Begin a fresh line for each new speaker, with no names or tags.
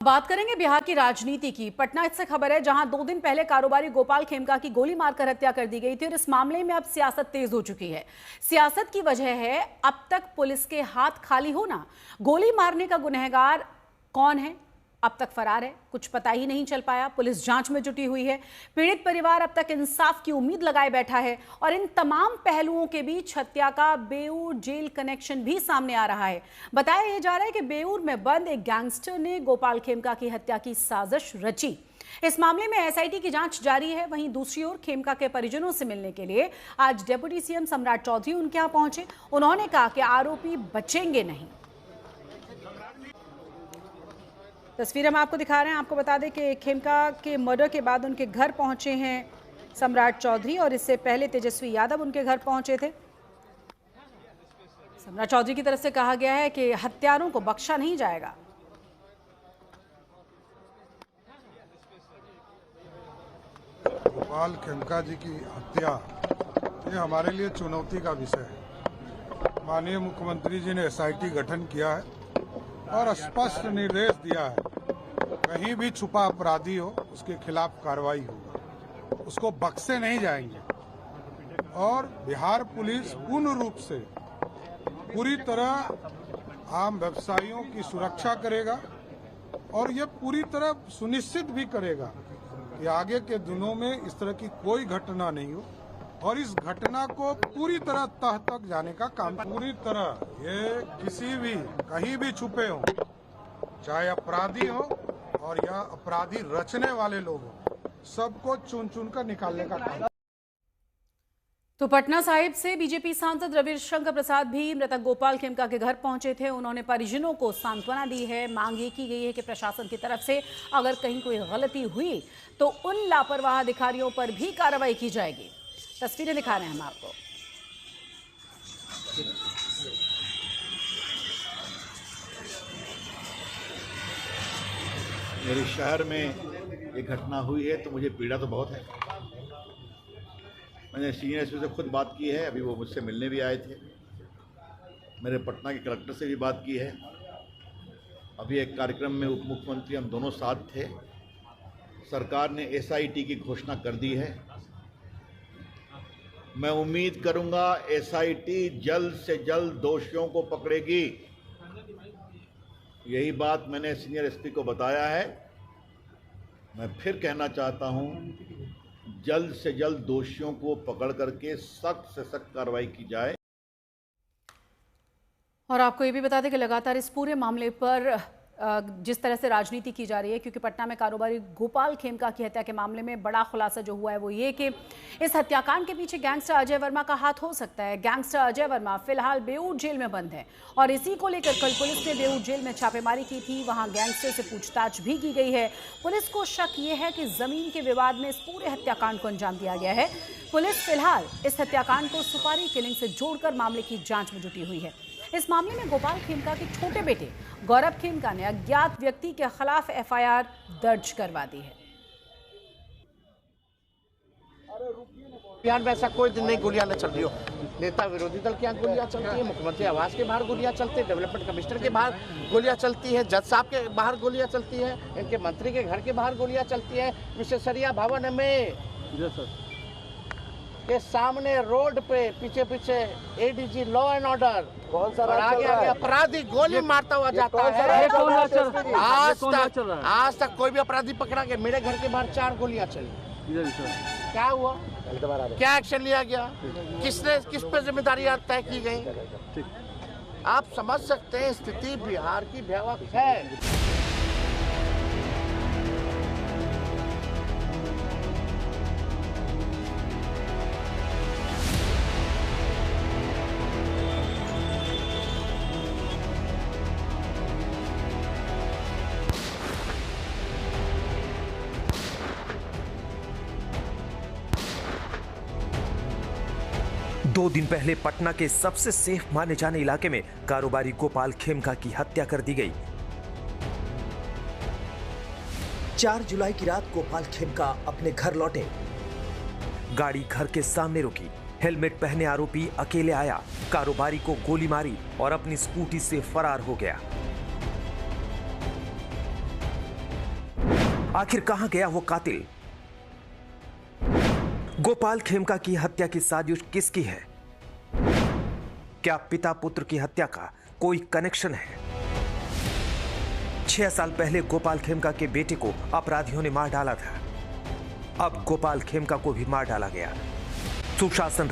बात करेंगे बिहार की राजनीति की। पटना से खबर है, जहां 2 दिन पहले कारोबारी गोपाल खेमका की गोली मारकर हत्या कर दी गई थी और इस मामले में अब सियासत तेज हो चुकी है। सियासत की वजह है अब तक पुलिस के हाथ खाली होना। गोली मारने का गुनहगार कौन है, अब तक फरार है, कुछ पता ही नहीं चल पाया। पुलिस जांच में जुटी हुई है। पीड़ित परिवार अब तक इंसाफ की उम्मीद लगाए बैठा है और इन तमाम पहलुओं के बीच हत्या का बेऊर जेल कनेक्शन भी सामने आ रहा है। बताया जा रहा है कि बेऊर में बंद एक गैंगस्टर ने गोपाल खेमका की हत्या की साजिश रची। इस मामले में एसआईटी की जांच जारी है। वहीं दूसरी ओर खेमका के परिजनों से मिलने के लिए आज डिप्टी सीएम सम्राट चौधरी उनके यहां पहुंचे। उन्होंने कहा कि आरोपी बचेंगे नहीं। तस्वीर हम आपको दिखा रहे हैं। आपको बता दें कि खेमका के मर्डर के बाद उनके घर पहुंचे हैं सम्राट चौधरी और इससे पहले तेजस्वी यादव उनके घर पहुंचे थे। सम्राट चौधरी की तरफ से कहा गया है कि हत्यारों को बख्शा नहीं जाएगा।
गोपाल खेमका जी की हत्या ये हमारे लिए चुनौती का विषय है। माननीय मुख्यमंत्री जी ने एसआईटी गठन किया है और स्पष्ट निर्देश दिया है, कहीं भी छुपा अपराधी हो उसके खिलाफ कार्रवाई होगा, उसको बख्शे नहीं जाएंगे। और बिहार पुलिस पूर्ण रूप से पूरी तरह आम व्यवसायियों की सुरक्षा करेगा और ये पूरी तरह सुनिश्चित भी करेगा कि आगे के दिनों में इस तरह की कोई घटना नहीं हो और इस घटना को पूरी तरह तह तक जाने का काम, पूरी तरह ये किसी भी कहीं भी छुपे हो, चाहे अपराधी हो और या अपराधी रचने वाले लोग हो, सबको चुन चुन कर निकालने का काम।
तो पटना साहिब से बीजेपी सांसद रविशंकर प्रसाद भी मृतक गोपाल खेमका के घर पहुंचे थे। उन्होंने परिजनों को सांत्वना दी है। मांग ये की गई है कि प्रशासन की तरफ से अगर कहीं कोई गलती हुई तो उन लापरवाह अधिकारियों पर भी कार्रवाई की जाएगी। तस्वीरें दिखा रहे हैं हम आपको।
मेरे शहर में एक घटना हुई है तो मुझे पीड़ा तो बहुत है। मैंने सीनियर एसपी से खुद बात की है, अभी वो मुझसे मिलने भी आए थे। मेरे पटना के कलेक्टर से भी बात की है। अभी एक कार्यक्रम में उप मुख्यमंत्री हम दोनों साथ थे। सरकार ने एसआईटी की घोषणा कर दी है। मैं उम्मीद करूंगा एसआईटी जल्द से जल्द दोषियों को पकड़ेगी। यही बात मैंने सीनियर एसपी को बताया है। मैं फिर कहना चाहता हूं, जल्द से जल्द दोषियों को पकड़ करके सख्त से सख्त कार्रवाई की जाए।
और आपको ये भी बता दें कि लगातार इस पूरे मामले पर जिस तरह से राजनीति की जा रही है, क्योंकि पटना में कारोबारी गोपाल खेमका की हत्या के मामले में बड़ा खुलासा जो हुआ है वो ये कि इस हत्याकांड के पीछे गैंगस्टर अजय वर्मा का हाथ हो सकता है। गैंगस्टर अजय वर्मा फिलहाल बेऊर जेल में बंद है और इसी को लेकर कल पुलिस ने बेऊर जेल में छापेमारी की थी। वहां गैंगस्टर से पूछताछ भी की गई है। पुलिस को शक ये है कि जमीन के विवाद में इस पूरे हत्याकांड को अंजाम दिया गया है। पुलिस फिलहाल इस हत्याकांड को सुपारी किलिंग से जोड़कर मामले की जांच में जुटी हुई है। इस मामले में गोपाल खेमका के छोटे बेटे गौरव खेमका ने अज्ञात व्यक्ति के खिलाफ एफआईआर दर्ज करवा दी है।
बिहार में ऐसा कोई दिन नहीं गोलियां न चल रही हो। नेता विरोधी दल के यहाँ गोलियां चलती है, मुख्यमंत्री आवास के बाहर गोलियां चलती है, डेवलपमेंट कमिश्नर के बाहर गोलियां चलती है, जज साहब के बाहर गोलियां चलती है, इनके मंत्री के घर के बाहर गोलियां चलती है, विशेषरिया भवन में के सामने रोड पे पीछे पीछे एडीजी लॉ एंड ऑर्डर कौन सा आगे आगे अपराधी गोली मारता हुआ जाता है। आज तक कोई भी अपराधी पकड़ा गया? मेरे घर के बाहर 4 गोलियां चली। क्या हुआ? क्या एक्शन लिया गया? किस पे जिम्मेदारी तय की गई? आप समझ सकते हैं स्थिति बिहार की भयावह है।
दो दिन पहले पटना के सबसे सेफ माने जाने इलाके में कारोबारी गोपाल खेमका की हत्या कर दी गई। 4 जुलाई की रात गोपाल खेमका अपने घर लौटे। गाड़ी घर के सामने रुकी। हेलमेट पहने आरोपी अकेले आया, कारोबारी को गोली मारी और अपनी स्कूटी से फरार हो गया। आखिर कहां गया वो कातिल? गोपाल खेमका की हत्या की साजिश किसकी है? क्या पिता पुत्र की हत्या का कोई कनेक्शन है? 6 साल पहले गोपाल खेमका के बेटे को अपराधियों ने मार डाला था। अब गोपाल खेमका को भी मार डाला गया। सुशासन